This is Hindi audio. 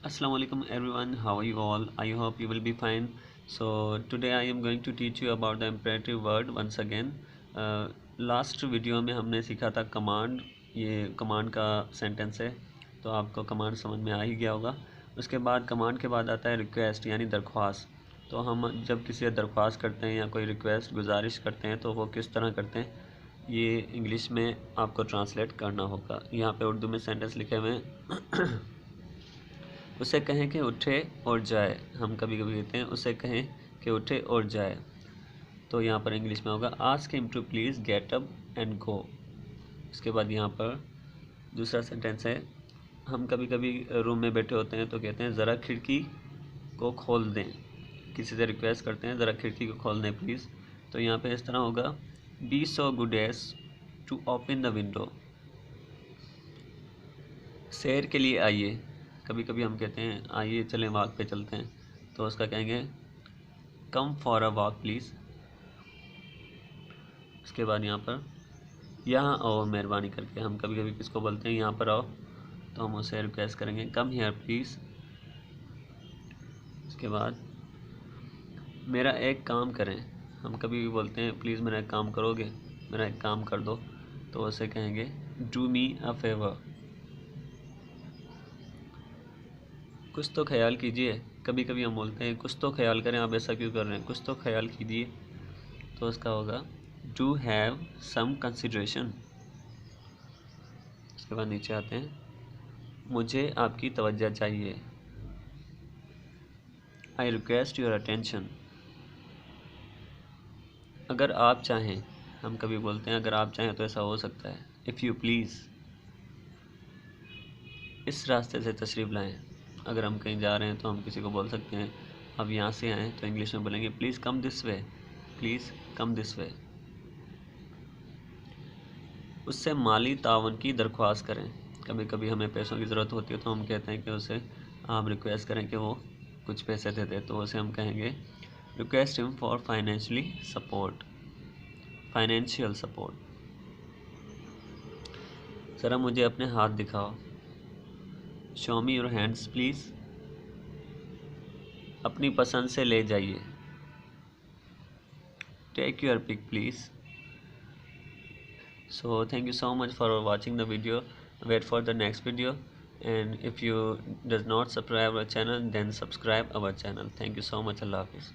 Assalamu alaikum everyone, how are you all? I hope you will be fine. So today I am going to teach you about the imperative word once again. Last video में हमने सीखा था कमांड। ये कमांड का सेंटेंस है, तो आपको कमांड समझ में आ ही गया होगा। उसके बाद कमांड के बाद आता है रिक्वेस्ट यानी दरख्वास्त। तो हम जब किसी से दरख्वास्त करते हैं या कोई रिक्वेस्ट गुजारिश करते हैं तो वो किस तरह करते हैं, ये इंग्लिश में आपको ट्रांसलेट करना होगा। यहाँ पे उर्दू में सेंटेंस लिखे हुए हैं। उसे कहें कि उठे और जाए। हम कभी कभी कहते हैं उसे कहें कि उठे और जाए, तो यहाँ पर इंग्लिश में होगा ask him to please get up and go. इसके बाद यहाँ पर दूसरा सेंटेंस है, हम कभी कभी रूम में बैठे होते हैं तो कहते हैं ज़रा खिड़की को खोल दें। किसी से रिक्वेस्ट करते हैं ज़रा खिड़की को खोल दें प्लीज़, तो यहाँ पे इस तरह होगा be so good as to open the window. सैर के लिए आइए। कभी कभी हम कहते हैं आइए चलें वॉक पे चलते हैं, तो उसका कहेंगे come for a walk please. उसके बाद यहाँ पर यहाँ आओ मेहरबानी करके। हम कभी कभी किसको बोलते हैं यहाँ पर आओ, तो हम उसे रिक्वेस्ट करेंगे कम हियर प्लीज़। उसके बाद मेरा एक काम करें। हम कभी भी बोलते हैं प्लीज़ मेरा एक काम करोगे, मेरा एक काम कर दो, तो उसे कहेंगे डू मी अ फेवर। कुछ तो ख्याल कीजिए। कभी कभी हम बोलते हैं कुछ तो ख्याल करें, आप ऐसा क्यों कर रहे हैं, कुछ तो ख्याल कीजिए, तो उसका होगा डू हैव सम कंसिडरेशन। उसके बाद नीचे आते हैं, मुझे आपकी तवज्जो चाहिए, आई रिक्वेस्ट योर अटेंशन। अगर आप चाहें, हम कभी बोलते हैं अगर आप चाहें तो ऐसा हो सकता है, इफ़ यू प्लीज़। इस रास्ते से तशरीफ़ लाएं। अगर हम कहीं जा रहे हैं तो हम किसी को बोल सकते हैं अब यहाँ से आएँ, तो इंग्लिश में बोलेंगे please come this way, please come this way. उससे माली तावन की दरख्वास्त करें। कभी कभी हमें पैसों की ज़रूरत होती है तो हम कहते हैं कि उसे आप रिक्वेस्ट करें कि वो कुछ पैसे दे दे, तो उसे हम कहेंगे request him for financially support, financial support. ज़रा मुझे अपने हाथ दिखाओ, show me your hands please. अपनी पसंद से ले जाइए, take your pick please. So thank you so much for watching the video. Wait for the next video, and if you does not subscribe our channel, then subscribe our channel. Thank you so much. Allah Hafiz.